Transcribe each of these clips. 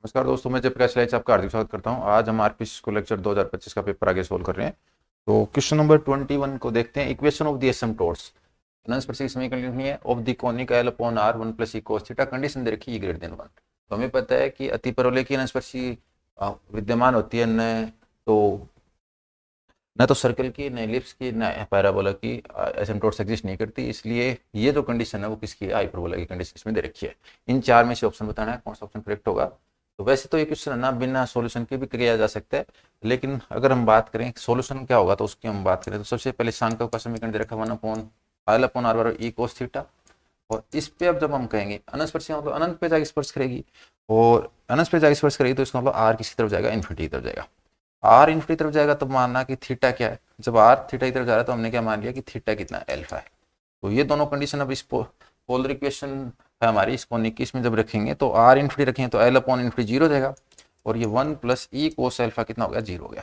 नमस्कार दोस्तों, मैं जयप्रकाश लाइच आपका हार्दिक स्वागत करता हूं। आज हम आरपीसी को लेक्चर 2025 का पेपर आगे सोल्व कर रहे हैं। तो क्वेश्चन नंबर 21 को देखते हैं। इक्वेशन ऑफ द एसिम्पटोट्स अनस्पर्शिक समीकरण लिखनी है of the conic L upon R 1 plus E cos theta. Condition दे रखी है ग्रेटर देन 1। तो हमें पता है कि अतिपरवलय की अनस्पर्शी विद्यमान होती है, न तो सर्कल की, न एलिप्स की, न पैराबोला की एसिम्पटोट्स एग्जिस्ट नहीं करती। इसलिए ये जो कंडीशन है वो किसकी है? हाइपरबोला की कंडीशन इसमें दे रखी है। इन चार में से ऑप्शन बताना है कौन सा ऑप्शन करेक्ट होगा। तो वैसे तो ये क्वेश्चन ना बिना सॉल्यूशन के भी किया जा सकता है, लेकिन अगर हम बात करें सॉल्यूशन क्या होगा तो उसकी हम बात करें तो सबसे पहले सांख्यिक का समीकरण दे रखा 1 अपॉन एल अपॉन आर बराबर ई कोस थीटा। और इस पे अब जब हम कहेंगे अनस्पर्शी मतलब अनंत पे जाके स्पर्श करेगी, और अनंत पे जाके स्पर्श करेगी तो इसका मतलब आर किसी तरफ जाएगा? इन्फिनिटी की तरफ जाएगा। आर इन्फिनिटी तरफ जाएगा तो मानना कि थीटा क्या है। जब आर थीटा की तरफ जा रहा है तो हमने क्या मान लिया कि थीटा कितना है? अल्फा है। तो ये दोनों कंडीशन अब इस पोलर इक्वेशन है हमारी, इसको 21 में जब रखेंगे तो आर इन्फिनिटी रखेंगे तो एल अपॉन इन्फिनिटी जीरो जाएगा, और ये 1 प्लस ई कोस एल्फा कितना हो गया? जीरो हो गया।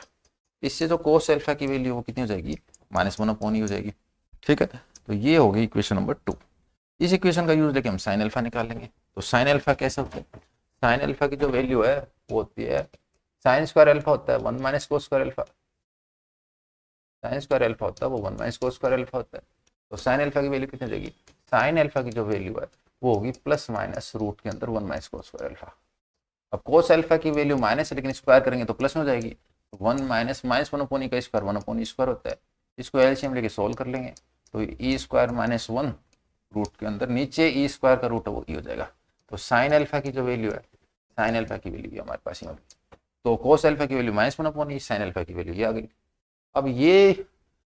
इससे जो कोस एल्फा की वैल्यू वो कितनी हो जाएगी? -1 अपॉन ई हो जाएगी। ठीक है, तो ये होगी इक्वेशन नंबर 2। इस इक्वेशन का यूज लेके हम साइन अल्फा निकाल लेंगे। तो साइन अल्फा कैसे होता है? साइन अल्फा की जो वैल्यू है वो होती है साइन स्क्वायर अल्फा होता है 1 minus cos square alpha. Sine square alpha होता है वो 1 माइनस कोस स्क्वायर अल्फा होता है। तो साइन अल्फा की वैल्यू कितनी हो जाएगी? साइन अल्फा की जो वैल्यू है वो होगी प्लस माइनस रूट के अंदर 1 माइनस कोस स्क्वायर अल्फा। अब कोस अल्फा की वैल्यू माइनस है, लेकिन स्क्वायर करेंगे तो प्लस में हो जाएगी। 1 माइनस माइनस 1 अपॉन ई का स्क्वायर 1 अपॉन ई स्क्वायर होता है। इसको एलसीएम लेके सोल्व कर लेंगे तो ई स्क्वायर माइनस 1 रूट के अंदर नीचे ई स्क्वायर का रूट है वो ई हो जाएगा। तो साइन अल्फा की जो वैल्यू है, साइन अल्फा की वैल्यू हमारे पास यहाँ, तो कोस अल्फा की वैल्यू -1 अपॉन ई, साइन अल्फा की वैल्यू ये आ गई। अब ये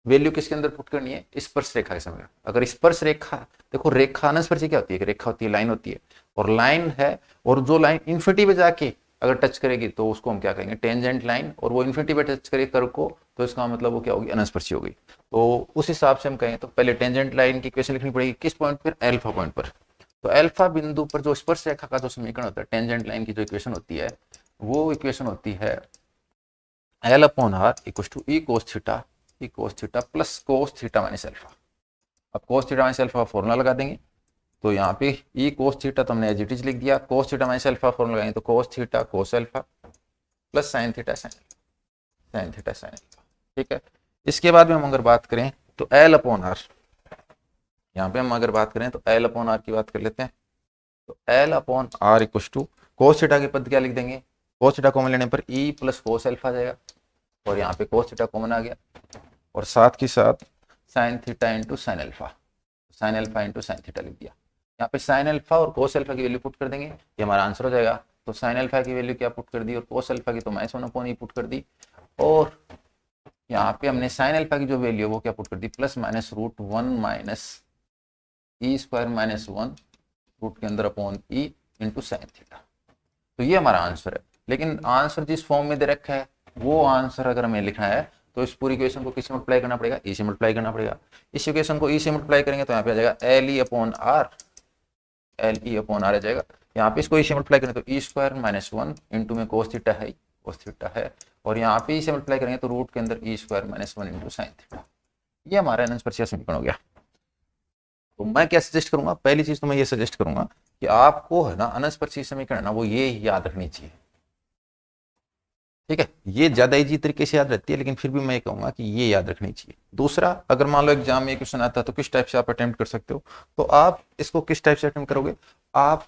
वैल्यू किसके अंदर पुट करनी है? स्पर्श रेखा के समय। अगर स्पर्श रेखा, देखो रेखा अनस्पर्शी क्या होती है? रेखा होती है, लाइन होती है, और लाइन है, और जो लाइन इन्फिनिटी पे जाके अगर टच करेगी तो उसको हम क्या कहेंगे? Tangent line. और वो इन्फिनिटी पे टच करेगी कर्व को तो इसका मतलब वो क्या होगी? अनस्पर्शी होगी। तो उस हिसाब से हम कहें तो पहले टेंजेंट लाइन की इक्वेशन लिखनी पड़ेगी किस पॉइंट पर? अल्फा पॉइंट पर। तो अल्फा बिंदु पर जो स्पर्श रेखा का जो समीकरण होता है, टेंजेंट लाइन की जो इक्वेशन होती है, वो इक्वेशन होती है l upon r equal to e cos theta plus cos theta minus alpha. अब कोस थीटा माइनस अल्फा का फॉर्मूला लगा देंगे। तो यहाँ पे ई कोस थीटा तो हमने एज इट इज लिख दिया, कोस थीटा माइनस अल्फा फॉर्मूला लगाएंगे तो cos theta cos alpha plus sine theta sine theta sine alpha. ठीक है, इसके बाद में हम अगर बात करें तो एल अपॉन आर, यहाँ पे हम अगर बात करें तो एल अपॉन आर की बात कर लेते हैं। तो l upon r equal to cos theta के पद क्या लिख देंगे? कोस थीटा कॉमन लेने पर ई प्लस कोस अल्फा जाएगा, और यहाँ पे कोस थीटा कॉमन आ गया, और साथ के साथ sine theta into sine alpha, sine alpha into sine theta लिख दिया। यहाँ पे साइन अल्फा और कोस अल्फा की वैल्यू पुट कर देंगे, ये हमारा आंसर हो जाएगा। तो साइन अल्फा की वैल्यू क्या पुट कर दी, और कोस अल्फा की तो -1 अपॉन ई पुट कर दी, और यहाँ पे हमने साइन अल्फा की जो वैल्यू है वो क्या पुट कर दी? प्लस माइनस रूट 1 माइनस ई स्क्वायर माइनस 1 रूट के अंदर upon E into sine theta. तो ये हमारा आंसर है। लेकिन आंसर जिस फॉर्म में दे रखा है वो आंसर अगर हमें लिखना है तो इस पूरी इक्वेशन को किससे मल्टीप्लाई करना पड़ेगा? ई से मल्टीप्लाई करना पड़ेगा। इस इक्वेशन को ई से मल्टीप्लाई करेंगे तो यहाँ पे आ जाएगा L E upon R, L E upon R आ जाएगा। यहाँ पे इसको ई से मल्टीप्लाई करें तो ई स्क्वायर माइनस 1 इंटू में कोस थीटा है, कोस थीटा है, और यहाँ पे ई से मल्टीप्लाई करेंगे तो रूट के अंदर E square minus 1 into sine theta. ये हमारा अनस्पर्शीय समीकरण हो गया। तो मैं क्या सजेस्ट करूंगा? पहली चीज तो मैं ये सजेस्ट करूंगा कि आपको है ना अनस्पर्शीय समीकरण ना वो ये याद रखनी चाहिए। ठीक है, ये ज्यादा इजी तरीके से याद रहती है, लेकिन फिर भी मैं कहूंगा कि ये याद रखनी चाहिए। दूसरा, अगर मान लो एग्जाम में क्वेश्चन आता है तो किस टाइप से आप अटेम्प्ट कर सकते हो? तो आप इसको किस टाइप से अटेम्प्ट करोगे? आप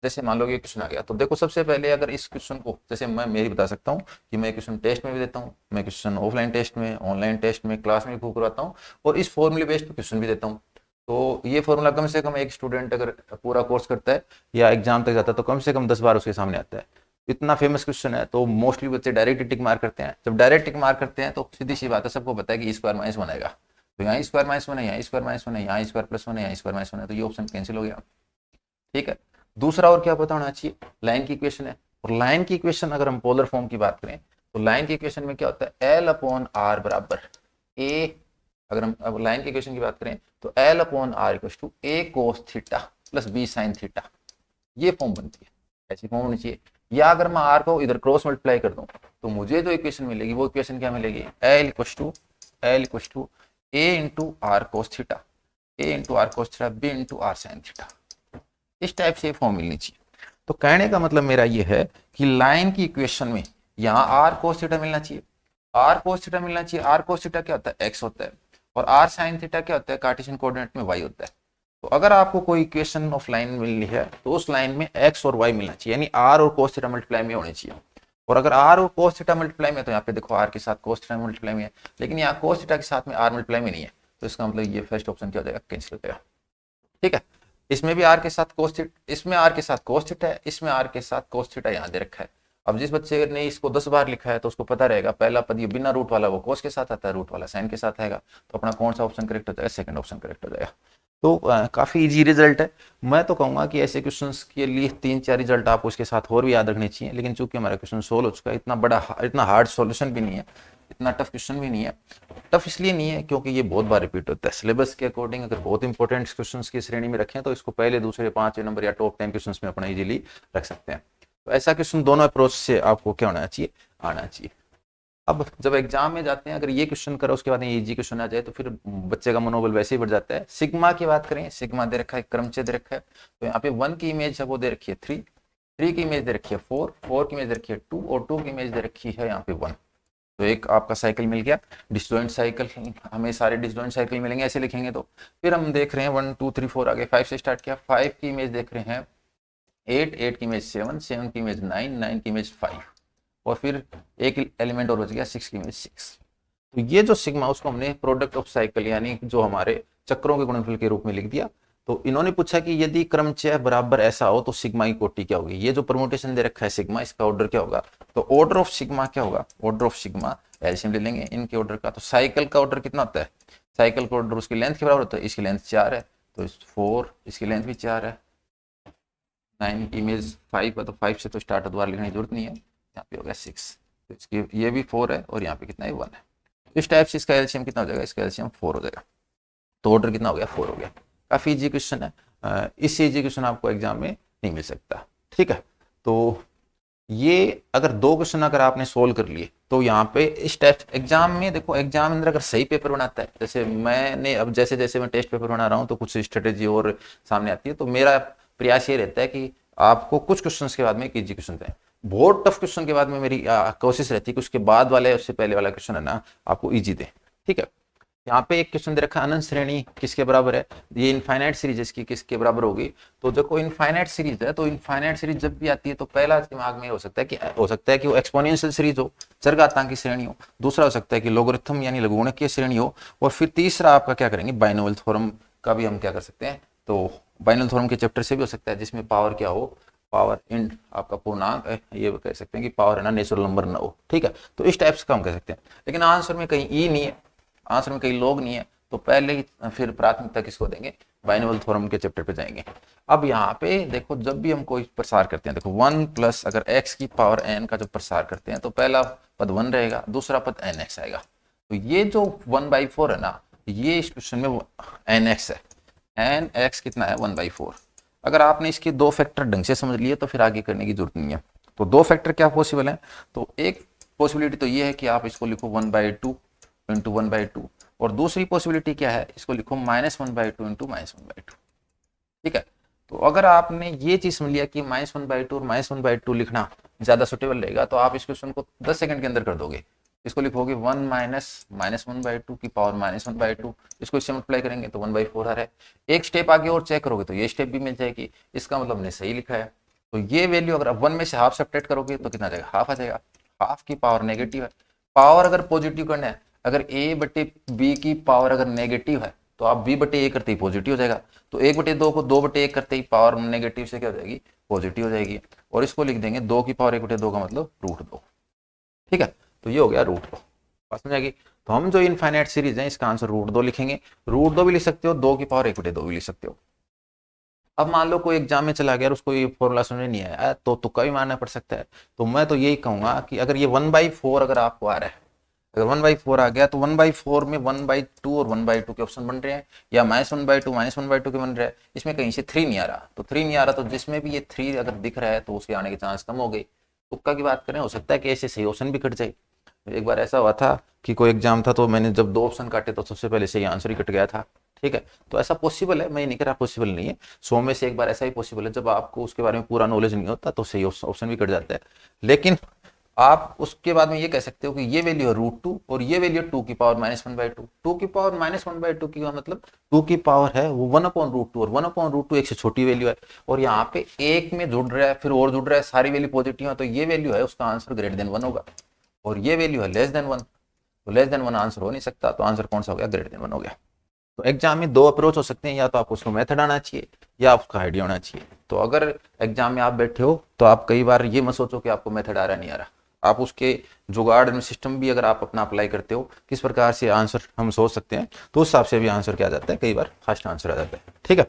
जैसे मान लो ये क्वेश्चन आ गया तो देखो, सबसे पहले अगर इस क्वेश्चन को, जैसे मैं मेरी बता सकता हूँ कि मैं क्वेश्चन टेस्ट में भी देता हूँ, मैं क्वेश्चन ऑफलाइन टेस्ट में, ऑनलाइन टेस्ट में, क्लास में भी करवाता हूँ, और इस फॉर्मूले बेस्ड पे क्वेश्चन भी देता हूँ। तो ये फॉर्मूला कम से कम एक स्टूडेंट अगर पूरा कोर्स करता है या एग्जाम तक जाता है तो कम से कम 10 बार उसके सामने आता है। इतना फेमस क्वेश्चन है, तो मोस्टली बच्चे डायरेक्ट टिक मार करते हैं। जब डायरेक्ट टिक मार करते हैं तो सीधी सी बात है, सबको पता है कि स्क्वायर माइनस 1 आएगा, तो यहाँ स्क्वायर माइनस 1 है, यहाँ स्क्वायर माइनस 1 है, यहाँ स्क्वायर प्लस 1 है, यहाँ स्क्वायर माइनस 1 है, तो ये ऑप्शन कैंसिल हो गया। ठीक है, दूसरा और क्या पता होना चाहिए? लाइन की इक्वेशन है, और लाइन की इक्वेशन अगर हम पोलर फॉर्म की बात करें तो लाइन की इक्वेशन में क्या होता है? एल अपॉन आर बराबर ए, अगर हम अब लाइन की इक्वेशन की बात करें तो l upon r equal to a cos theta plus b sin theta, ये फॉर्म बनती है, ऐसी फॉर्म होनी चाहिए। या अगर मैं आर को इधर क्रॉस मल्टीप्लाई कर दूं तो मुझे जो इक्वेशन मिलेगी वो इक्वेशन क्या मिलेगी? L equal to a into r cos theta, a into r cos theta, b into r sin theta. इस टाइप से फॉर्म मिलनी चाहिए। तो कहने का मतलब मेरा ये है कि लाइन की इक्वेशन में यहाँ आर कोस थीटा मिलना चाहिए, आर कोस थीटा मिलना चाहिए। आर कोस थीटा क्या होता है, एक्स होता है, और आर साइन थीटा क्या होता है, कार्टेशियन कोऑर्डिनेट में वाई होता है। तो अगर आपको कोई इक्वेशन ऑफ लाइन मिलनी है तो उस लाइन में एक्स और वाई मिलना चाहिए, यानी आर और कोस थीटा मल्टीप्लाई में होने चाहिए। और अगर आर और कोस थीटा मल्टीप्लाई में, तो यहाँ पे देखो आर के साथ कोस थीटा मल्टीप्लाई में है, लेकिन यहाँ कोस थीटा के साथ में आर मल्टीप्लाई में नहीं है, तो इसका मतलब ये फर्स्ट ऑप्शन क्या हो जाएगा, कैंसिल हो जाएगा। ठीक है, इसमें भी आर के साथ कोस थीटा, इसमें आर के साथ कोस थीटा है, इसमें आर के साथ कोस थीटा यहाँ दे रखा है। अब जिस बच्चे ने इसको 10 बार लिखा है तो उसको पता रहेगा पहला पद ये बिना रूट वाला वो कोस के साथ आता है, रूट वाला साइन के साथ आएगा, तो अपना कौन सा ऑप्शन करेक्ट हो जाएगा, सेकंड ऑप्शन करेक्ट हो जाएगा। तो काफी इजी रिजल्ट है। मैं तो कहूंगा कि ऐसे क्वेश्चंस के लिए 3-4 रिजल्ट आपको उसके साथ और भी याद रखने चाहिए, लेकिन चूंकि हमारा क्वेश्चन सोल्व हो चुका है, इतना बड़ा इतना हार्ड सॉल्यूशन भी नहीं है, इतना टफ क्वेश्चन भी नहीं है। टफ इसलिए नहीं है क्योंकि ये बहुत बार रिपीट होता है सिलेबस के अकॉर्डिंग। अगर बहुत इंपॉर्टेंट क्वेश्चंस की श्रेणी में रखें तो इसको पहले, दूसरे, 5वें नंबर या टॉप 10 क्वेश्चंस में अपना इजीली रख सकते हैं। तो ऐसा क्वेश्चन दोनों अप्रोच से आपको क्या होना चाहिए, आना चाहिए। अब जब एग्जाम में जाते हैं अगर ये क्वेश्चन करो उसके बाद इजी क्वेश्चन आ जाए तो फिर बच्चे का मनोबल वैसे ही बढ़ जाता है। सिग्मा की बात करें, सिग्मा दे रखा है, क्रमचय दे रखा है, तो यहाँ पे 1 की इमेज है वो दे रखी है 3, 3 की इमेज दे रखी है 4, 4 की इमेज दे रखी है 2, और 2 की इमेज दे रखी है यहाँ पे 1। तो एक आपका साइकिल मिल गया, डिसजॉइंट साइकिल। हमें सारे डिसजॉइंट साइकिल मिलेंगे ऐसे लिखेंगे तो। फिर हम देख रहे हैं 1 2 3 4 आगे 5 से स्टार्ट किया, 5 की इमेज देख रहे हैं 8, 8 की इमेज 7, 7 की इमेज 9, 9 की इमेज 5, और फिर एक एलिमेंट और बच गया 6 की इमेज 6। तो ये जो सिग्मा उसको हमने प्रोडक्ट ऑफ साइकिल यानी जो हमारे चक्रों के गुणनफल के रूप में लिख दिया। तो इन्होंने पूछा कि यदि क्रमचय बराबर ऐसा हो तो सिग्मा की कोटि क्या होगी। ये जो परमुटेशन दे रखा है सिग्मा, इसका ऑर्डर क्या होगा, तो ऑर्डर ऑफ सिग्मा क्या होगा, ऑर्डर ऑफ सिग्मा एलसीएम ले लेंगे इनके ऑर्डर का। तो साइकिल का ऑर्डर कितना होता है, साइकिल का ऑर्डर उसकी लेंथ के बराबर होता है, इसकी लेंथ 4 है तो 4, इसकी लेंथ भी 4 है, 9 की इमेज 5 है तो 5 से तो स्टार्ट दोबारा लिखने की जरूरत नहीं है, यहाँ पे हो गया 6, तो इसकी ये भी 4 है और यहाँ पे कितना है 1 है। इस टाइप से इसका एलसीएम कितना हो जाएगा, इसका एलसीएम 4 हो जाएगा। तो ऑर्डर कितना हो गया, 4 हो गया। काफी इजी क्वेश्चन है, इससे इजी क्वेश्चन आपको एग्जाम में नहीं मिल सकता। ठीक है, तो ये अगर 2 क्वेश्चन अगर आपने सोल्व कर लिए तो यहाँ पे इस टेस्ट एग्जाम में देखो, एग्जाम अंदर अगर सही पेपर बनाता है, जैसे मैंने अब जैसे जैसे मैं टेस्ट पेपर बना रहा हूँ तो कुछ स्ट्रेटेजी और सामने आती है, तो मेरा प्रयास ये रहता है कि आपको कुछ क्वेश्चन के बाद में एक इजी क्वेश्चन दें। बहुत टफ क्वेश्चन के बाद में मेरी कोशिश रहती है कि उसके बाद वाले, उससे पहले वाला क्वेश्चन है ना आपको इजी दें। ठीक है, यहाँ पे एक क्वेश्चन दे रखा है अनंत श्रेणी किसके बराबर है, ये इनफाइनाइट सीरीज इसकी किसके बराबर होगी। तो देखो इनफाइनाइट सीरीज है तो इनफाइनाइट सीरीज जब भी आती है तो पहला दिमाग में हो सकता है कि वो एक्सपोनेंशियल सीरीज हो, चरघातांक की श्रेणी हो। दूसरा हो सकता है कि लोगरिथम यानी लघुगणक श्रेणी हो। और फिर तीसरा आपका क्या करेंगे, बाइनोमियल थ्योरम का भी हम क्या कर सकते हैं, तो बाइनोमियल थ्योरम के चैप्टर से भी हो सकता है जिसमें पावर क्या हो, पावर इन आपका पूर्णांक, ये कह सकते हैं कि पावर है ना नेचुरल नंबर ना हो। ठीक है, तो इस टाइप से काम कर सकते हैं। लेकिन आंसर में कहीं ई नहीं है, आंसर में कई लोग नहीं है, तो पहले ही फिर प्राथमिकता किसको देंगे, बाइनोमियल थ्योरम के चैप्टर पे जाएंगे। अब यहाँ पे देखो जब भी हम कोई प्रसार करते हैं, देखो 1 प्लस अगर x की पावर n का जब प्रसार करते हैं तो पहला पद 1 रहेगा, दूसरा पद nx आएगा। तो ये जो 1/4 है ना, ये इस क्वेश्चन में nx है, nx कितना है 1/4। अगर आपने इसके 2 फैक्टर ढंग से समझ लिए तो फिर आगे करने की जरूरत नहीं है। तो 2 फैक्टर क्या पॉसिबल है, तो एक पॉसिबिलिटी तो ये है कि आप इसको लिखो 1/2 इंटू 1/2, और दूसरी पॉसिबिलिटी क्या है, इसको लिखो -1/2 इंटू -1/2। ठीक है, तो अगर आपने ये चीज समझ लिया कि -1/2 और -1/2 लिखना ज्यादा सुटेबल रहेगा तो आप इस क्वेश्चन को 10 सेकंड के अंदर कर दोगे। इसको लिखोगे 1 -1/2 की पावर -1/2, इसको इससे मल्टीप्लाई करेंगे तो 1/4 आ रहा है। एक स्टेप आगे और चेक करोगे तो ये स्टेप भी मिल जाएगी, इसका मतलब हमने सही लिखा है। तो ये वैल्यू अगर 1 में से हाफ सब्ट्रैक्ट करोगे तो कितना आ जाएगा, हाफ आ जाएगा। हाफ की पावर नेगेटिव है, पावर अगर पॉजिटिव करना है, अगर a बटे b की पावर अगर नेगेटिव है तो आप b बटे a करते ही पॉजिटिव हो जाएगा। तो 1/2 को 2/1 करते ही पावर नेगेटिव से क्या हो जाएगी, पॉजिटिव हो जाएगी। और इसको लिख देंगे 2 की पावर 1/2 का मतलब √2। ठीक है, तो ये हो गया √2, बात समझ आएगी। तो हम जो इनफाइनाइट सीरीज है इसका आंसर √2 लिखेंगे। √2 भी लिख सकते हो, 2 की पावर 1/2 भी लिख सकते हो। अब मान लो कोई एग्जाम में चला गया और उसको ये फॉर्मूला समझ नहीं आया तो तुक्का भी मारना पड़ सकता है। तो मैं तो यही कहूंगा कि अगर ये 1/4 अगर आपको आ रहा है, अगर 1/4 आ गया तो 1/4 में 1/2 और 1/2 के ऑप्शन बन रहे हैं, या -1/2 -1/2 के बन रहे हैं, इसमें कहीं से 3 नहीं आ रहा। तो 3 नहीं आ रहा तो जिसमें भी ये 3 अगर दिख रहा है तो उसके आने के चांस कम हो गए। तुक्का की बात करें, हो सकता है कि ऐसे सही ऑप्शन भी कट जाए। एक बार ऐसा हुआ था कि कोई एग्जाम था तो मैंने जब 2 ऑप्शन काटे तो सबसे पहले सही आंसर ही कट गया था। ठीक है। तो ऐसा पॉसिबल है, मैं ये नहीं कह रहा पॉसिबल नहीं है, 100 में से एक बार ऐसा ही पॉसिबल है जब आपको उसके बारे में पूरा नॉलेज नहीं होता तो सही ऑप्शन भी कट जाता है। लेकिन आप उसके बाद में ये कह सकते हो कि ये वैल्यू है √2 और ये वैल्यू है 2 की पावर -1/2। 2 की पावर -1/2 की मतलब 2 की पावर है वो 1/√2 और 1/√2 एक से छोटी वैल्यू है, और यहाँ पे एक में जुड़ रहा है फिर और जुड़ रहा है, सारी वैल्यू पॉजिटिव है, तो ये वैल्यू है उसका आंसर >1 होगा, और ये वैल्यू है <1, तो <1 आंसर हो नहीं सकता, तो आंसर कौन सा हो गया, >1 हो गया। तो एग्जाम में दो अप्रोच हो सकते हैं, या तो आपको उसको मेथड आना चाहिए या उसका आइडिया होना चाहिए। तो अगर एग्जाम में आप बैठे हो तो आप कई बार ये मत सोचो कि आपको मेथड आ रहा नहीं आ रहा, आप उसके जुगाड़ में सिस्टम भी अगर आप अपना अप्लाई करते हो किस प्रकार से आंसर हम सोच सकते हैं, तो उस हिसाब से भी आंसर क्या आ जाता है, कई बार फर्स्ट आंसर आ जाता है। ठीक है।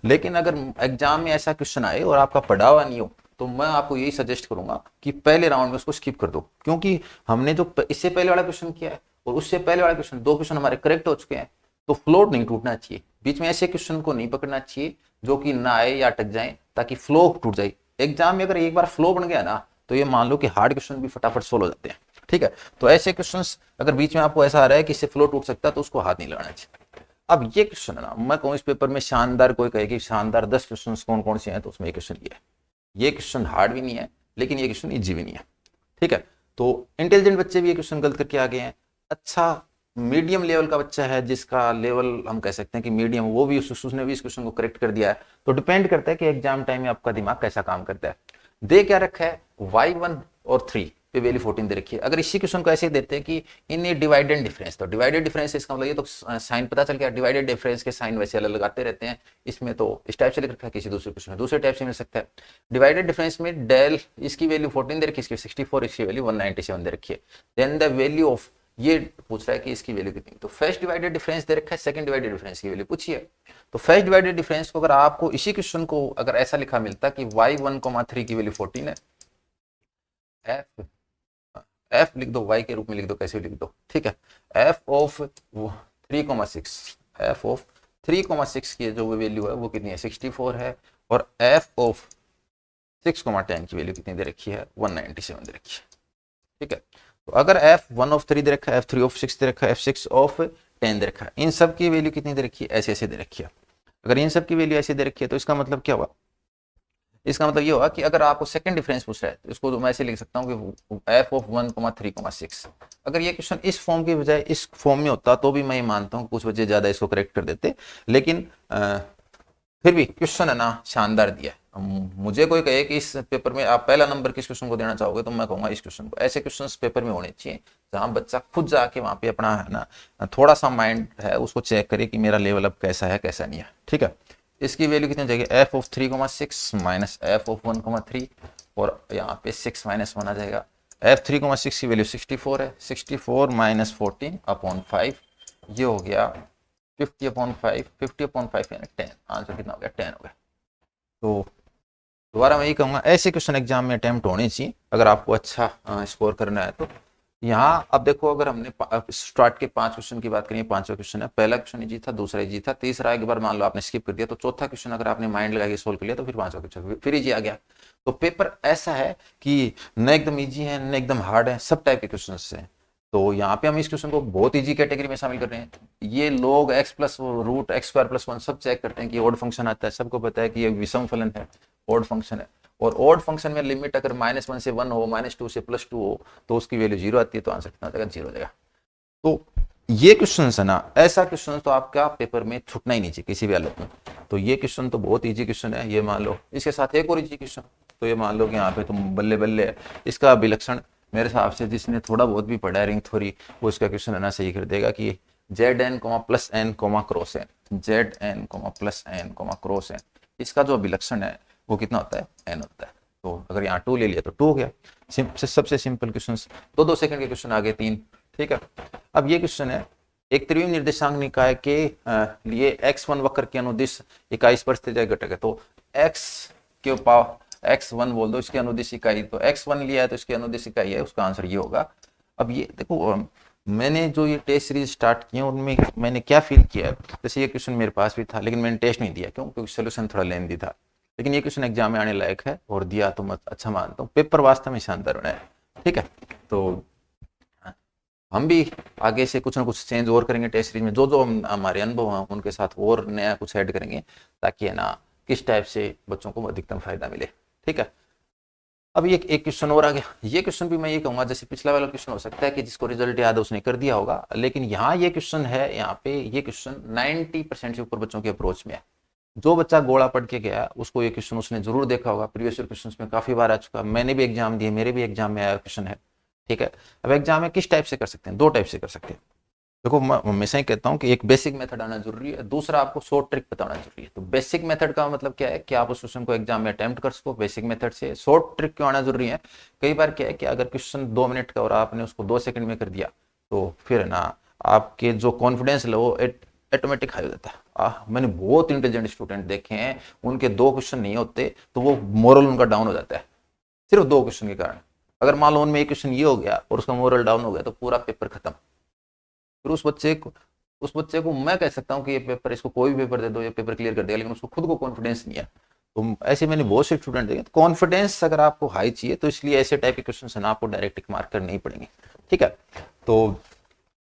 लेकिन अगर एग्जाम में ऐसा क्वेश्चन आए और आपका पढ़ा हुआ नहीं हो, तो मैं आपको यही सजेस्ट करूंगा कि पहले राउंड में उसको स्किप कर दो, क्योंकि हमने जो इससे पहले वाला क्वेश्चन किया है और उससे पहले वाला क्वेश्चन, दो क्वेश्चन हमारे करेक्ट हो चुके हैं, तो फ्लोट नहीं टूटना चाहिए, बीच में ऐसे क्वेश्चन को नहीं पकड़ना चाहिए जो कि ना आए या अटक जाए, ताकि फ्लो टूट जाए। एग्जाम में अगर एक बार फ्लो बन गया ना, तो ये मान लो कि हार्ड क्वेश्चन भी फटाफट सोल्व हो जाते हैं। ठीक है। तो ऐसे क्वेश्चंस अगर बीच में आपको ऐसा आ रहा है कि इससे फ्लो टूट सकता है, तो उसको हाथ नहीं लगाना चाहिए। अब ये क्वेश्चन है ना, मैं कहूँ इस पेपर में शानदार, कोई कहे कि शानदार 10 क्वेश्चन कौन कौन से हैं, तो उसमें एक क्वेश्चन ये है। ये क्वेश्चन हार्ड भी नहीं है, लेकिन ये क्वेश्चन इजी भी नहीं है। ठीक है। तो इंटेलिजेंट बच्चे भी ये क्वेश्चन गलत करके आ गए हैं। अच्छा मीडियम लेवल का बच्चा है, जिसका लेवल हम कह सकते हैं कि मीडियम, वो भी उसने भी इस क्वेश्चन को करेक्ट कर दिया है। तो डिपेंड करता है कि एग्जाम टाइम में आपका दिमाग कैसा काम करता है। दे क्या रखा है, y1 और 3 पे वैल्यू 14 दे रखी है। अगर इसी क्वेश्चन को ऐसे देते हैं कि इन ए डिवाइडेड डिफरेंस, तो डिवाइडेड डिफरेंस इसका मतलब ये तो साइन पता चल गया, डिवाइडेड डिफरेंस के साइन वैसे अलग लगाते रहते हैं, इसमें तो इस टाइप से लिख रखा है, किसी दूसरे क्वेश्चन में दूसरे टाइप से मिल सकता है। डिवाइडेड डिफरेंस में डेल इसकी वैल्यू 14 दे रखी है, इसकी 64, इसकी वैल्यू 197 दे रखी है। देन द वैल्यू ऑफ, ये पूछ रहा है कि इसकी वैल्यू कितनी, तो फर्स्ट डिवाइडेड डिफरेंस दे रखा है, सेकंड डिवाइडेड डिफरेंस की वैल्यू पूछिए। तो फर्स्ट डिवाइडेड डिफरेंस को अगर आपको इसी क्वेश्चन को अगर ऐसा लिखा मिलता कि y1,3 की वैल्यू 14 है, एफ लिख दो, y के रूप में लिख दो, कैसे लिख दो, ठीक है। एफ ऑफ 3,6, एफ ऑफ 3,6 की जो वैल्यू है वो कितनी है, 64 है, और एफ ऑफ 6,10 की वैल्यू कितनी दे रखी है, 197 दे रखी है। ठीक है। तो अगर f1 of 3 दे रखा है, f3 of 6 दे रखा है, f6 of 10 दे रखा है, इन सब की वैल्यू कितनी दे रखी है, ऐसे ऐसे दे रखी है। अगर इन सब की वैल्यू ऐसे दे रखी है, तो इसका मतलब क्या हुआ, इसका मतलब ये हुआ कि अगर आपको सेकंड डिफरेंस पूछ रहा है, तो इसको तो मैं ऐसे लिख सकता हूँ कि f(1,3,6). अगर ये क्वेश्चन इस फॉर्म की बजाय इस फॉर्म में होता, तो भी मैं ये मानता हूँ कुछ बच्चे ज्यादा इसको करेक्ट कर देते, लेकिन फिर भी क्वेश्चन है ना शानदार दिया है। मुझे कोई कहे कि इस पेपर में आप पहला नंबर किस क्वेश्चन को देना चाहोगे, तो मैं कहूंगा इस क्वेश्चन को। ऐसे क्वेश्चंस पेपर में होने चाहिए जहां बच्चा खुद जाके वहां पे अपना है ना थोड़ा सा माइंड है उसको चेक करे कि मेरा लेवल अब कैसा है कैसा नहीं है। ठीक है। इसकी वैल्यू कितनी हो जाएगी, f(3,6) माइनस f(1,3), और यहाँ पे 6 - 1 आ जाएगा। f(3,6) की वैल्यू 64 है, 64 - 14/5, ये हो गया 50/5, 50/5 यानी 10, आंसर कितना हो गया, 10 हो गया। तो दोबारा मैं ये कहूँगा ऐसे क्वेश्चन एग्जाम में अटेम्प्ट होने चाहिए अगर आपको अच्छा स्कोर करना है। तो यहाँ अब देखो, अगर हमने स्टार्ट के 5 क्वेश्चन की बात करें, 5वां क्वेश्चन है, पहला क्वेश्चन इजी था, दूसरा इजी था, तीसरा एक बार मान लो आपने स्किप कर दिया, तो चौथा क्वेश्चन अगर आपने माइंड लगा के सोल्व कर लिया, तो फिर 5वां क्वेश्चन फिर इजी आ गया। तो पेपर ऐसा है कि न एकदम इजी है न एकदम हार्ड है, सब टाइप के क्वेश्चन है। तो यहाँ पे हम इस क्वेश्चन को बहुत इजी कैटेगरी में शामिल कर रहे हैं। ये लोग x प्लस √x² + 1 सब चेक करते हैं कि ऑड फंक्शन आता है, सबको पता है कि ये विषम फलन है, ऑड फंक्शन है, और ऑड फंक्शन में लिमिट अगर -1 से 1 हो, -2 से +2 हो, तो उसकी वैल्यू 0 आती है, तो आंसर कितना हो जाएगा, 0 हो जाएगा। तो ये क्वेश्चन है ना, ऐसा क्वेश्चन तो आपका पेपर में छूटना ही नहीं चाहिए किसी भी हालत में। तो ये क्वेश्चन तो बहुत इजी क्वेश्चन है, ये मान लो इसके साथ एक और इजी क्वेश्चन, तो ये मान लो कि यहाँ पे तुम बल्ले बल्ले है। इसका विलक्षण मेरे हिसाब से जिसने थोड़ा बहुत भी पढ़ा है रिंग थ्योरी, वो इसका क्वेश्चन है ना सही कर देगा कि Zn, +n, cross n, Zn, +n, cross n, इसका जो विलक्षण है वो कितना होता है, n होता है। तो अगर यहाँ 2 ले लिया तो 2 हो गया। सबसे सिंपल क्वेश्चन, 2 सेकंड के क्वेश्चन आगे 3। ठीक है। अब ये क्वेश्चन है, एक त्रिविम निर्देशांक निकाय के लिए x1 वक्र की अनुदिश इकाई स्पर्श त्रिज्या घटक है। तो x के पावर x1 बोल दो, इसकी अनुदिश इकाई, तो x1 लिया है तो इसकी अनुदिश इकाई है, उसका आंसर ये होगा। अब ये देखो, मैंने जो ये टेस्ट सीरीज स्टार्ट किए उनमें मैंने क्या फील किया है, जैसे ये क्वेश्चन मेरे पास भी था, लेकिन मैंने टेस्ट नहीं दिया, क्यों, क्योंकि सोल्यूशन थोड़ा लेंदी था, लेकिन ये क्वेश्चन एग्जाम में आने लायक है, और दिया तो मैं अच्छा मानता हूँ। पेपर वास्तव में शानदार बना है। ठीक है। तो हम भी आगे से कुछ ना कुछ चेंज और करेंगे टेस्ट सीरीज में, जो जो हमारे अनुभव हैं उनके साथ और नया कुछ ऐड करेंगे, ताकि है ना किस टाइप से बच्चों को अधिकतम फायदा मिले। ठीक है, अब ये एक क्वेश्चन और आ गया। ये क्वेश्चन भी मैं ये कहूंगा, जैसे पिछला वाला क्वेश्चन हो सकता है कि जिसको रिजल्ट याद है उसने कर दिया होगा, लेकिन यहाँ ये क्वेश्चन है, यहाँ पे ये क्वेश्चन 90% से ऊपर बच्चों के अप्रोच में है। जो बच्चा गोला पढ़ के गया उसको ये क्वेश्चन उसने जरूर देखा होगा, प्रीवियस ईयर क्वेश्चन में काफी बार आ चुका, मैंने भी एग्जाम दिए, मेरे भी एग्जाम में आया क्वेश्चन है। ठीक है, अब एग्जाम में किस टाइप से कर सकते हैं, दो टाइप से कर सकते हैं। देखो मैं हमेशा ही कहता हूँ कि एक बेसिक मेथड आना जरूरी है, दूसरा आपको शॉर्ट ट्रिक बताना जरूरी है। तो बेसिक मेथड का मतलब क्या है कि आप उस क्वेश्चन को एग्जाम में अटेम्प्ट कर सको बेसिक मेथड से। शॉर्ट ट्रिक क्यों आना जरूरी है, कई बार क्या है कि अगर क्वेश्चन 2 मिनट का और आपने उसको 2 सेकंड में कर दिया, तो फिर ना आपके जो कॉन्फिडेंस है वो ऑटोमेटिक हाई हो जाता है। मैंने बहुत इंटेलिजेंट स्टूडेंट देखे हैं, उनके 2 क्वेश्चन नहीं होते तो वो मोरल उनका डाउन हो जाता है, सिर्फ 2 क्वेश्चन के कारण। अगर मान लो उनमें एक क्वेश्चन ये हो गया और उसका मोरल डाउन हो गया तो पूरा पेपर खत्म। फिर उस बच्चे को मैं कह सकता हूँ कि ये पेपर, इसको कोई भी पेपर दे दो ये पेपर क्लियर कर देगा, लेकिन उसको खुद को कॉन्फिडेंस नहीं है। तो ऐसे मैंने बहुत से स्टूडेंट देखे, तो कॉन्फिडेंस अगर आपको हाई चाहिए तो इसलिए ऐसे टाइप के क्वेश्चन है ना आपको डायरेक्ट टिक मार्क करने ही पड़ेंगे। ठीक है, तो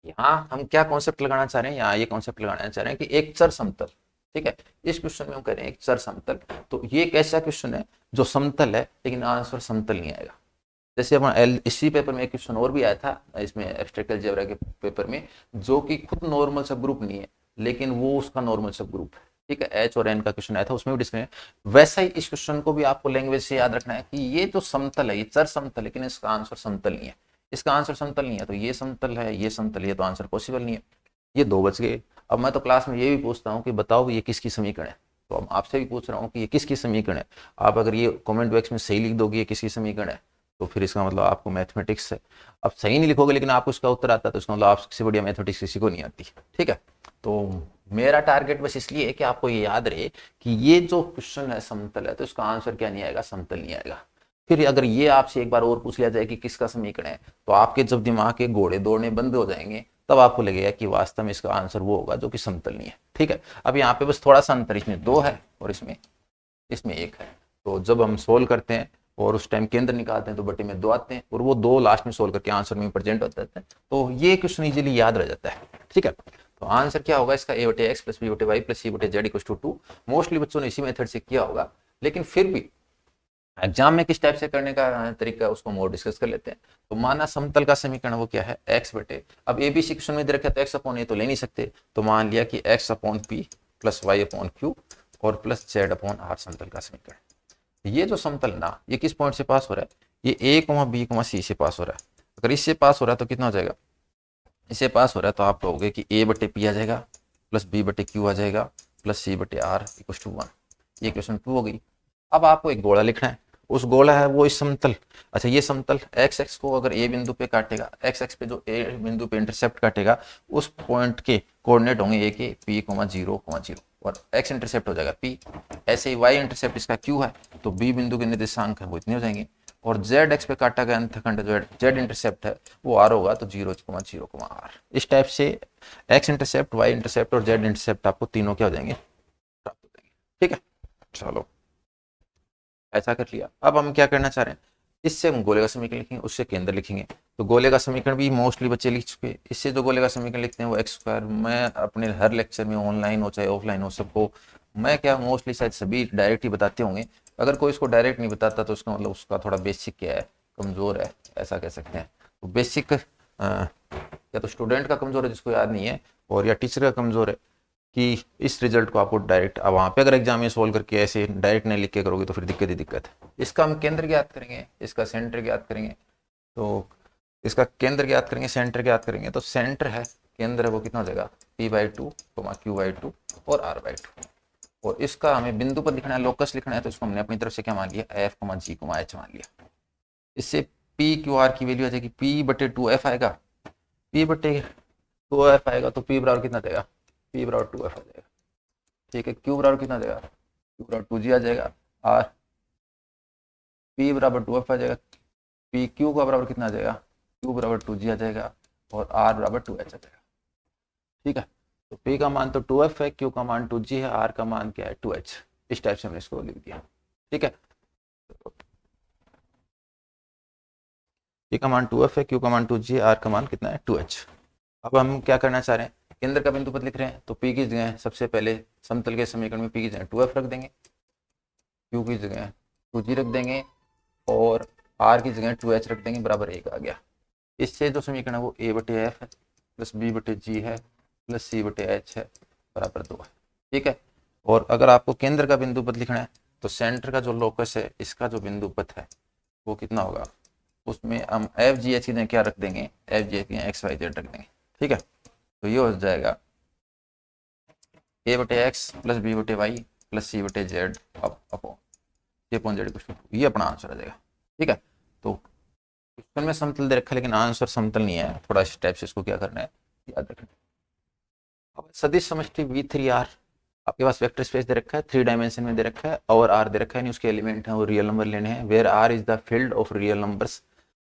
यहाँ हम क्या कॉन्सेप्ट लगाना चाह रहे हैं, यहाँ ये कॉन्सेप्ट लगाना चाह रहे हैं कि एक चर समतल। ठीक है, इस क्वेश्चन में हम कह रहे हैं एक चर समतल। तो ये एक ऐसा क्वेश्चन है जो समतल है लेकिन आंसर समतल नहीं आएगा। जैसे अपन इसी पेपर में एक क्वेश्चन और भी आया था, इसमें एब्स्ट्रैक्ट अलजेब्रा के पेपर में, जो कि खुद नॉर्मल सब ग्रुप नहीं है लेकिन वो उसका नॉर्मल सब ग्रुप है। ठीक है, एच और एन का क्वेश्चन आया था, उसमें भी डिस्कशन। वैसा ही इस क्वेश्चन को भी आपको लैंग्वेज से याद रखना है कि ये जो समतल है ये चर समतल है, लेकिन इसका आंसर समतल नहीं है। इसका आंसर समतल नहीं है तो ये समतल है, ये समतल है, तो आंसर पॉसिबल नहीं है। ये दो बच गए। अब मैं तो क्लास में ये भी पूछता हूँ कि बताओ ये किसकी समीकरण है, तो अब आपसे भी पूछ रहा हूँ कि ये किसकी समीकरण है। आप अगर ये कमेंट बॉक्स में सही लिख दोगे ये किसकी समीकरण है, तो फिर इसका मतलब आपको मैथमेटिक्स है। अब सही नहीं लिखोगे लेकिन आपको इसका उत्तर आता है, तो इसका मतलब आपसे बढ़िया मैथमेटिक्स किसी को नहीं आती। ठीक है, तो मेरा टारगेट बस इसलिए है कि आपको ये याद रहे कि ये जो क्वेश्चन है समतल है, तो इसका आंसर क्या नहीं आएगा, समतल नहीं आएगा। फिर अगर ये आपसे एक बार और पूछ लिया जाए कि किसका समीकरण है, तो आपके जब दिमाग के घोड़े दौड़ने बंद हो जाएंगे, तब आपको लगेगा कि वास्तव में इसका आंसर वो होगा जो कि समतल नहीं है। ठीक है, अब यहाँ पे बस थोड़ा सा अंतर, इसमें 2 है और इसमें इसमें 1 है। तो जब हम सोल्व करते हैं और उस टाइम केंद्र निकालते हैं तो बटे में 2 आते हैं, और वो 2 लास्ट में सोल्व करके आंसर में प्रेजेंट हो जाते हैं। तो ये क्वेश्चन इजीली याद रह जाता है। ठीक है, तो आंसर क्या होगा इसका, a बटे एक्स प्लस बी बटे वाई प्लस सी बटे जेड इक्वल टू 2। मोस्टली बच्चों ने इसी मेथड से किया होगा, लेकिन फिर भी एग्जाम में किस टाइप से करने का तरीका है उसको हम और डिस्कस कर लेते हैं। तो माना समतल का समीकरण वो क्या है, एक्स बटे, अब एबीसी क्वेश्चन में दे रखा है तो एक्स अपॉन ए तो ले नहीं सकते, तो मान लिया कि x upon p plus y upon q और प्लस जेड अपॉन आर समतल का समीकरण। ये जो समतल ना ये किस पॉइंट से पास हो रहा है, ये ए कोमा बी कोमा सी से पास हो रहा है। अगर इससे पास हो रहा है तो कितना हो जाएगा, इससे पास हो रहा है तो आप कहोगे कि ए बटे पी आ जाएगा प्लस बी बटे क्यू आ जाएगा प्लस सी बटे आर इक्वल टू 1। ये क्वेश्चन 2 हो गई। अब आपको एक गोला लिखना है, उस गोला है वो इस समतल, अच्छा ये समतल एक्स एक्स को अगर ए बिंदु पे काटेगा, एक्स एक्स पे जो ए बिंदु पे इंटरसेप्ट काटेगा, उस पॉइंट के कोऑर्डिनेट होंगे ए के पी कोमा 0 कोमा 0 और एक्स इंटरसेप्ट हो जाएगा पी। ऐसे ही वाई इंटरसेप्ट इसका क्यू है, तो बी बिंदु के निर्देशांक है वो इतने हो जाएंगे, और जेड एक्स पे काटा गया अंतखंड जो जेड इंटरसेप्ट है वो आर होगा, तो 0,0,आर। इस टाइप से एक्स इंटरसेप्ट वाई इंटरसेप्ट और जेड इंटरसेप्ट आपको तीनों क्या हो जाएंगे, प्राप्त हो जाएंगे। ठीक है, चलो ऐसा कर लिया। अब हम क्या करना चाह रहे हैं, इससे हम गोले का समीकरण लिखेंगे, उससे केंद्र लिखेंगे। तो गोले का समीकरण भी मोस्टली बच्चे लिख चुके, इससे जो गोले का समीकरण लिखते हैं वो एक्स स्क्वायर। मैं अपने हर लेक्चर में ऑनलाइन हो चाहे ऑफलाइन हो सबको मैं क्या मोस्टली शायद सभी डायरेक्ट ही बताते होंगे। अगर कोई इसको डायरेक्ट नहीं बताता तो उसका मतलब उसका थोड़ा बेसिक क्या है, कमजोर है, ऐसा कह सकते हैं। तो बेसिक या तो स्टूडेंट का कमजोर है जिसको याद नहीं है, और या टीचर का कमजोर है कि इस रिजल्ट को आपको डायरेक्ट, अब वहाँ पे अगर एग्जाम में सोल्व करके ऐसे डायरेक्ट नहीं लिख के करोगे तो फिर दिक्कत ही दिक्कत है। इसका हम केंद्र ज्ञात करेंगे, इसका सेंटर ज्ञात करेंगे। तो इसका केंद्र ज्ञात करेंगे, सेंटर ज्ञात करेंगे। तो सेंटर है, केंद्र है वो कितना हो जाएगा, p/2 q/2 और r/2। और इसका हमें बिंदु पर लिखना है, लोकस लिखना है, तो इसको हमने अपनी तरफ से क्या मान लिया, f, g, h मान लिया। इससे p q r की वैल्यू आ जाएगी, p/2f आएगा, p/2f आएगा तो p बराबर कितना देगा, p बराबर 2f आ जाएगा। ठीक है, q बराबर कितना देगा, q बराबर 2g आ जाएगा, r p बराबर 2f आ जाएगा, p q का बराबर कितना आ जाएगा, q बराबर 2g आ जाएगा, और r बराबर 2h आ जाएगा। ठीक है, तो p का मान तो 2f है, q का मान 2g है, r का मान क्या है 2h। इस टाइप से हमने इसको लिख दिया। ठीक है, p का मान 2f है, q का मान 2g, r का मान कितना है 2h। अब हम क्या करना चाह रहे हैं, केंद्र का बिंदु पद लिख रहे हैं, तो p की जगह सबसे पहले समतल के समीकरण में p की जगह 2f रख देंगे, q की जगह 2g रख देंगे और r की जगह 2h रख देंगे, बराबर 1 आ गया। इससे जो समीकरण है वो a बटे एफ है प्लस b बटे जी है प्लस c बटे h है बराबर 2 है। ठीक है, और अगर आपको केंद्र का बिंदु पद लिखना है तो सेंटर का जो लोकस है, इसका जो बिंदु पद है वो कितना होगा, उसमें हम एफ जी एच की जगह क्या रख देंगे, एफ जी एच की एक्स वाई जेड रख देंगे। ठीक है, तो ये हो जाएगा a बटे एक्स प्लस बी बटे वाई प्लस सी बटे जेड अपॉन ये अपॉन जेड कुछ, ये अपना आंसर आ जाएगा। ठीक है, तो क्वेश्चन में समतल दे रखा है लेकिन आंसर समतल नहीं है, थोड़ा इस टाइप से इसको क्या करना है याद रखना। अब सदिश समष्टि V3R, आपके पास वेक्टर स्पेस दे रखा है, 3 डायमेंशन में दे रखा है और R दे रखा है, नहीं उसके एलिमेंट हैं वो रियल नंबर लेने हैं, where R is the field of real numbers,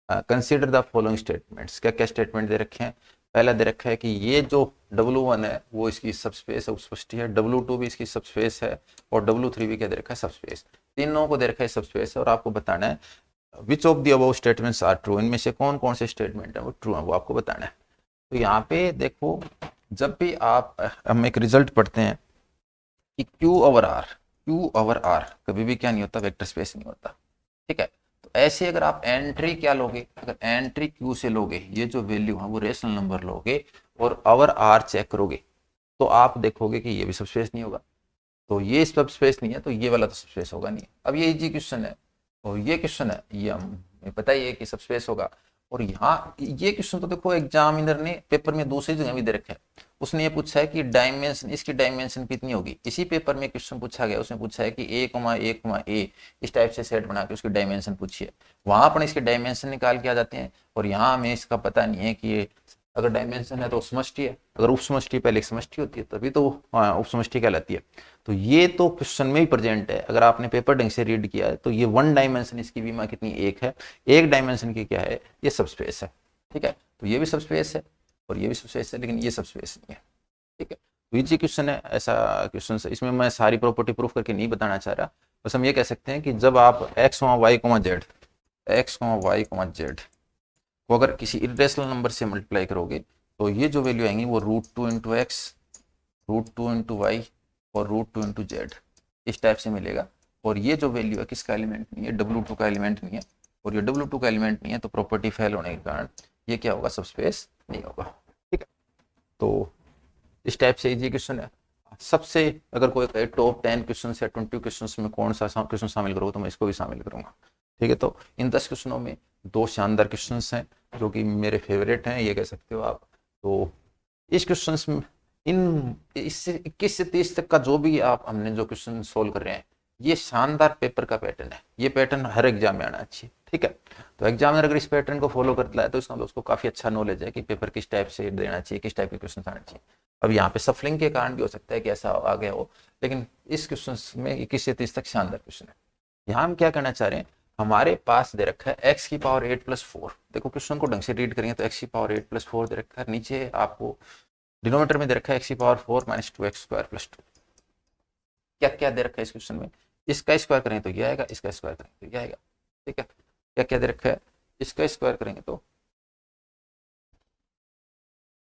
consider the following statements. क्या क्या स्टेटमेंट दे रखे हैं, पहला दे रखा है कि ये जो W1 है वो इसकी सबस्पेस है, उपस्पष्टि है, W2 भी इसकी सबस्पेस है और W3 भी क्या दे रखा है, सबस्पेस। तीनों को दे रखा है सबस्पेस है और आपको बताना है which of the above statements are true, इनमें से कौन कौन से स्टेटमेंट है वो ट्रू है, वो आपको बताना है। तो यहाँ पे देखो, जब भी आप हम एक रिजल्ट पढ़ते हैं कि Q ओवर R कभी भी क्या नहीं होता, वेक्टर स्पेस नहीं होता। ठीक है, तो ऐसे अगर आप एंट्री क्या लोगे, अगर एंट्री Q से लोगे, ये जो वैल्यू है वो रेशनल नंबर लोगे और ओवर R चेक करोगे तो आप देखोगे कि ये भी सबस्पेस नहीं होगा, तो ये सबस्पेस नहीं है तो ये वाला तो सबस्पेस होगा नहीं। अब ये इजी क्वेश्चन है और ये क्वेश्चन है, ये हमें पता ही है कि सबस्पेस होगा। और यहाँ ये क्वेश्चन तो देखो एग्जामिनर ने पेपर में दूसरी जगह भी दे रखा है, उसने ये पूछा है कि डायमेंशन, इसकी डायमेंशन कितनी होगी। इसी पेपर में क्वेश्चन पूछा गया, उसने पूछा है कि a, इस टाइप से सेट बना के उसकी डायमेंशन पूछी है, वहां पर इसके डायमेंशन निकाल के आ जाते हैं और यहाँ हमें इसका पता नहीं है कि ये अगर डायमेंशन है तो समष्टि है, अगर उपसमष्टि पहले एक समष्टि होती है तभी तो उपसमष्टि कहलाती है। तो ये तो क्वेश्चन में ही प्रेजेंट है, अगर आपने पेपर ढंग से रीड किया है तो ये 1 डायमेंशन इसकी बीमा कितनी, 1 है, 1 डायमेंशन की क्या है, ये सबस्पेस है। ठीक है, तो ये भी सबस्पेस है और ये भी सबस्पेस है, लेकिन ये सबस्पेस नहीं है। ठीक है, तो इजी क्वेश्चन है, ऐसा क्वेश्चन है, इसमें मैं सारी प्रॉपर्टी प्रूफ करके नहीं बताना चाह रहा, बस हम ये कह सकते हैं कि जब आप x, y, z को अगर किसी इरेशनल नंबर से मल्टीप्लाई करोगे तो ये जो वैल्यू आएंगी वो √2 इंटू एक्स, √2 इंटू वाई और √2 इंटू जेड, इस टाइप से मिलेगा। और ये जो वैल्यू है किसका एलिमेंट नहीं है, W2 का एलिमेंट नहीं है, और ये W2 का एलिमेंट नहीं है तो प्रॉपर्टी फेल होने के कारण ये क्या होगा, सबस्पेस नहीं होगा। ठीक है, तो इस टाइप से इजी क्वेश्चन है। सबसे अगर कोई टॉप 10 क्वेश्चन या 20 क्वेश्चन में कौन सा क्वेश्चन शामिल करोगे तो मैं इसको भी शामिल करूंगा। ठीक है, तो इन 10 क्वेश्चनों में 2 शानदार क्वेश्चंस हैं जो कि मेरे फेवरेट हैं, ये कह सकते हो आप। तो इस क्वेश्चंस में इन इससे 21 से 30 तक का जो भी आप हमने जो क्वेश्चन सोल्व कर रहे हैं, ये शानदार पेपर का पैटर्न है, ये पैटर्न हर एग्जाम में आना चाहिए। ठीक है, तो एग्जामिनर अगर इस पैटर्न को फॉलो करता है तो इसका मतलब उसको काफी अच्छा नॉलेज है कि पेपर किस टाइप से देना चाहिए, किस टाइप के क्वेश्चन आना चाहिए। अब यहाँ पे सफलिंग के कारण भी हो सकता है कि ऐसा आ गया हो, लेकिन इस क्वेश्चन में 21 से 30 तक शानदार क्वेश्चन है। यहाँ हम क्या करना चाह रहे हैं, हमारे पास दे रखा है x की पावर 8 प्लस 4। देखो क्वेश्चन को ढंग से रीड करेंगे तो x की पावर 8 प्लस 4 दे रखा है, नीचे आपको डिनोमीटर में दे रखा है x की power 4 minus 2x square plus 2। क्या क्या दे रखा है इस क्वेश्चन में, इसका स्क्वायर करेंगे तो ये आएगा, इसका स्क्वायर करेंगे तो ये आएगा। ठीक है, क्या क्या दे रखा है, इसका स्क्वायर करेंगे तो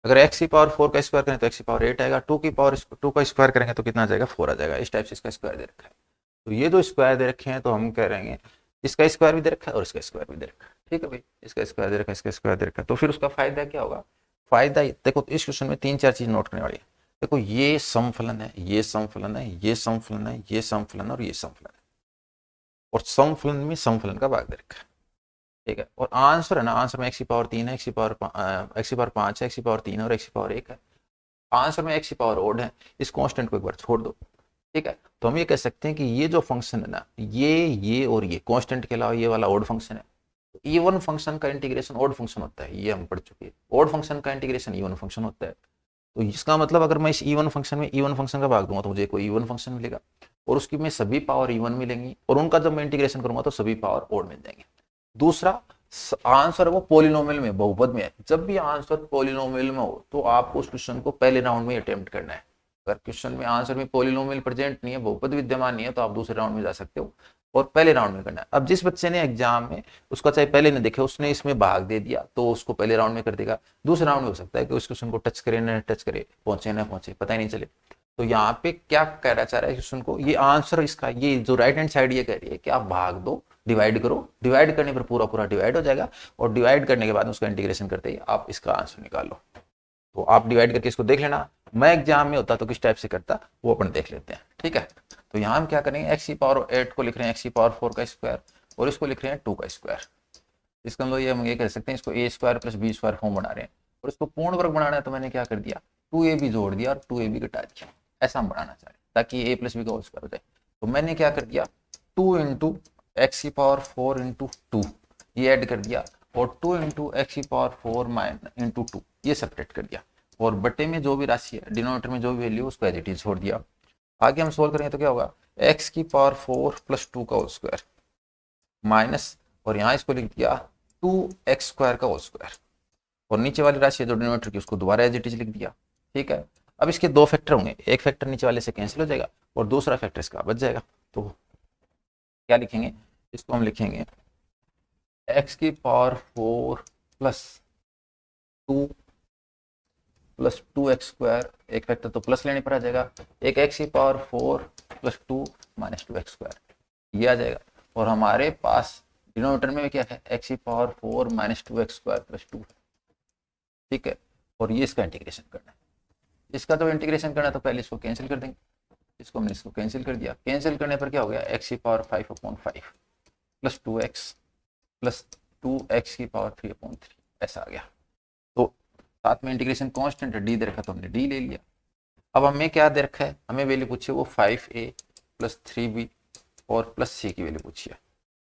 अगर x की पावर 4 का स्क्वायर करें तो x की पावर 8 आएगा, 2 का स्क्वायर करेंगे तो कितना आ जाएगा, 4 आ जाएगा। इस टाइप से इसका स्क्वायर दे रखा है। तो ये जो स्क्वायर दे रखे हैं तो हम कह रहे हैं इसका स्क्वायर भी दे रखा है और इसका स्क्वायर भी दे रखा है। ठीक है भाई, इसका स्क्वायर दे रखा है, इसका स्क्वायर दे रखा है, तो फिर उसका फायदा क्या होगा, फायदा देखो इस क्वेश्चन में 3-4 चीज नोट करने वाली है। देखो ये समफलन है, ये समफलन है, ये समफलन है, ये समफलन है और ये समफलन है, और समफलन में समफलन का भाग दे रखा है। ठीक है, और आंसर है ना, आंसर में x की पावर 3 है, x की पावर 5 है, x की पावर 3 है और x की पावर 1 है। आंसर में x की पावर ओड है, इस कांस्टेंट को एक बार छोड़ दो। ठीक है, तो हम ये कह सकते हैं कि ये जो फंक्शन है ना, ये और ये कांस्टेंट के अलावा ये वाला ओड फंक्शन है। इवन फंक्शन का इंटीग्रेशन ओड फंक्शन होता है, ये हम पढ़ चुके हैं। ओड फंक्शन का इंटीग्रेशन इवन फंक्शन होता है। तो इसका मतलब अगर मैं इस इवन फंक्शन में इवन फंक्शन का भाग दूंगा तो मुझे कोई इवन फंक्शन मिलेगा और उसकी में सभी पावर इवन मिलेंगी, और उनका जब मैं इंटीग्रेशन करूंगा तो सभी पावर ओड मिल जाएंगे। दूसरा आंसर वो पोलिनोमियल में, बहुपद में है। जब भी आंसर पोलिनोमियल में हो तो आपको उस क्वेश्चन को पहले राउंड में अटेम्प्ट करना है। अगर क्वेश्चन में आंसर में पॉलिनोमियल प्रेजेंट नहीं है, बहुपद विद्यमान नहीं है, तो आप दूसरे राउंड में जा सकते हो और पहले राउंड में करना है। अब जिस बच्चे ने एग्जाम में उसका चाहे पहले न देखे, उसने इसमें भाग दे दिया, तो उसको पहले राउंड में कर देगा। दूसरे राउंड में हो सकता है कि उस क्वेश्चन को टच करे ना टच करे, पहुंचे ना पहुंचे, पता ही नहीं चले। तो यहाँ पे क्या कहना चाह रहा है क्वेश्चन को, ये आंसर इसका, ये जो राइट हैंड साइड ये कह रही है कि आप भाग दो, डिवाइड करो, डिवाइड करने पर पूरा पूरा डिवाइड हो जाएगा, और डिवाइड करने के बाद उसका इंटीग्रेशन करते ही आप इसका आंसर निकालो। तो आप डिवाइड करके इसको देख लेना, मैं एग्जाम में होता तो किस टाइप से करता वो अपन देख लेते हैं, ठीक है। तो यहाँ हम क्या करेंगे, एक्स की पावर 8 को लिख रहे हैं एक्स की पावर 4 का स्क्वायर, और इसको लिख रहे हैं 2 का स्क्वायर। इसका मतलब ये हम ये कह सकते हैं, इसको A square plus B square form बना रहे हैं, और इसको पूर्ण वर्ग बनाना है, तो मैंने क्या कर दिया, 2ab जोड़ दिया और 2ab घटा दिया। ऐसा हम बनाना चाह रहे हैं ताकि ए प्लस बी का होल स्क्वायर हो जाए। तो मैंने क्या कर दिया, 2 इंटू एक्स की पावर 4 इंटू 2 ये ऐड कर दिया, और 2 इंटू एक्स की पावर 4 माइनस इंटू 2 ये सेपरेट कर दिया, और बटे में जो भी राशि है, डिनोमिनेटर में जो भी वैल्यू उसको एज इट इज छोड़ दिया। आगे हम सोल्व करेंगे तो क्या होगा, एक्स की पावर 4 प्लस 2 का होल स्क्वायर माइनस, और यहाँ इसको लिख दिया 2x स्क्वायर का होल स्क्वायर, और नीचे वाली राशि है जो डिनोमिनेटर की उसको दोबारा एज इट इज लिख दिया, ठीक है। अब इसके दो फैक्टर होंगे, एक फैक्टर नीचे वाले से कैंसिल हो जाएगा और दूसरा फैक्टर इसका बच जाएगा। तो क्या लिखेंगे, इसको हम लिखेंगे एक्स की power 4 plus 2 plus 2x square, एक फैक्टर तो प्लस लेने पर आ जाएगा, एक एक्स की power 4 plus 2 minus 2x square ये आ जाएगा, और हमारे पास डिनोमिनेटर में क्या है, एक्स की power 4 minus 2x square plus 2 है, ठीक है। और ये इसका इंटीग्रेशन करना है, इसका तो इंटीग्रेशन करना है तो पहले इसको कैंसिल कर देंगे, इसको हमने इसको कैंसिल कर दिया, कैंसिल करने पर क्या हो गया, एक्स की power 5/5 plus 2x plus 2x की पावर 3/3 ऐसा आ गया। तो साथ में इंटीग्रेशन कांस्टेंट है, डी दे रखा तो हमने डी ले लिया। अब हमें क्या दे रखा है, हमें वैल्यू पूछी वो 5a प्लस 3b और प्लस c की वैल्यू पूछी है।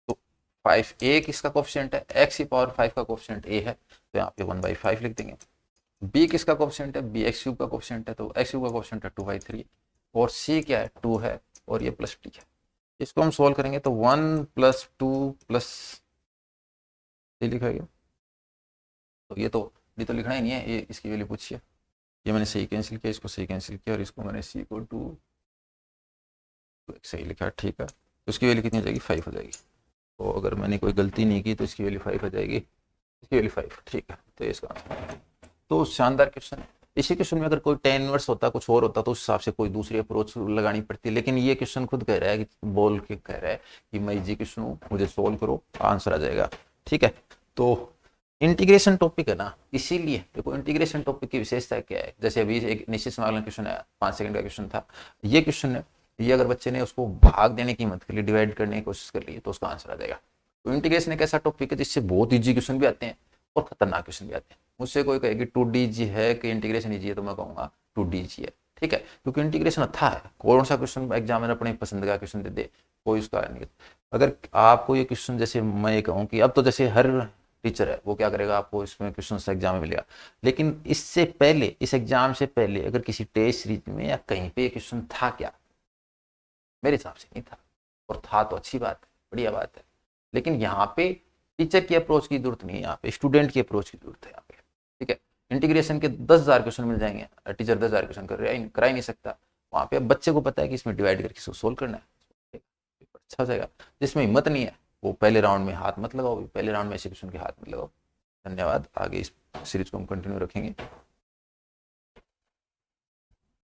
तो 5a किसका कोफिशिएंट है, एक्स की पावर 5 का कोफिशिएंट a है, तो यहाँ पे 1/5 लिख देंगे। b किसका कोफिशिएंट है, b x क्यूब का कोफिशिएंट है, तो x क्यूब का कोफिशिएंट है 2/3, और c क्या है 2 है, और ये प्लस t है। इसको हम सोल्व करेंगे तो 1 प्लस 2 प्लस ये लिखा गया, तो ये तो डी तो लिखना ही नहीं है, ये इसकी वैल्यू पूछिए, ये मैंने सही कैंसिल किया, इसको सही कैंसिल किया, और इसको मैंने सी को 2 सही लिखा, ठीक है। तो इसकी वैल्यू कितनी हो जाएगी, 5 हो जाएगी। तो अगर मैंने कोई गलती नहीं की तो इसकी वैल्यू 5 हो जाएगी, इसकी वैल्यू 5, ठीक है। तो इसका तो शानदार क्वेश्चन है। इसी क्वेश्चन में अगर कोई 10 इनवर्स होता, कुछ और होता, तो उस हिसाब से कोई दूसरी अप्रोच लगानी पड़ती, लेकिन ये क्वेश्चन खुद कह रहा है कि बोल के कह रहा है कि मैं इजी क्वेश्चन हूँ, मुझे सोल्व करो, आंसर आ जाएगा, ठीक है। तो इंटीग्रेशन टॉपिक है ना, इसीलिए देखो इंटीग्रेशन टॉपिक की विशेषता क्या है, जैसे अभी एक निश्चित समाकलन क्वेश्चन है, 5 सेकंड का क्वेश्चन था, ये क्वेश्चन है, ये अगर बच्चे ने उसको भाग देने की मत कर ली, डिवाइड करने की कोशिश कर ली, तो उसका आंसर आ जाएगा। तो इंटीग्रेशन एक ऐसा टॉपिक है जिससे बहुत ईजी क्वेश्चन भी आते हैं और खतरनाक क्वेश्चन भी आते हैं। मुझसे कोई कहे कि 2D है कि इंटीग्रेशन ईजी है, तो मैं कहूँगा 2D है, ठीक है, क्योंकि इंटीग्रेशन अच्छा है। कौन सा क्वेश्चन एग्जामिनर अपने पसंद का क्वेश्चन दे दे, कोई उसका नहीं। अगर आपको ये क्वेश्चन, जैसे मैं ये कहूँ कि अब तो जैसे हर टीचर है वो क्या करेगा, आपको इसमें क्वेश्चन एग्जाम में मिलेगा, लेकिन इससे पहले, इस एग्जाम से पहले अगर किसी टेस्ट सीरीज में या कहीं पे क्वेश्चन था क्या, मेरे हिसाब से नहीं था, और था तो अच्छी बात है, बढ़िया बात है। लेकिन यहाँ पे टीचर की अप्रोच की जरूरत नहीं है, यहाँ पे स्टूडेंट की अप्रोच की जरूरत है यहाँ पे, ठीक है। इंटीग्रेशन के 10,000 क्वेश्चन मिल जाएंगे, टीचर 10,000 क्वेश्चन करा ही नहीं सकता, वहाँ पे बच्चे को पता है कि इसमें डिवाइड करके इसको सोल्व करना है, अच्छा हो जाएगा। जिसमें हिम्मत नहीं है वो पहले राउंड में हाथ मत लगाओ, पहले राउंड में ऐसे क्वेश्चन के हाथ मत लगाओ। धन्यवाद, आगे इस सीरीज को हम कंटिन्यू रखेंगे।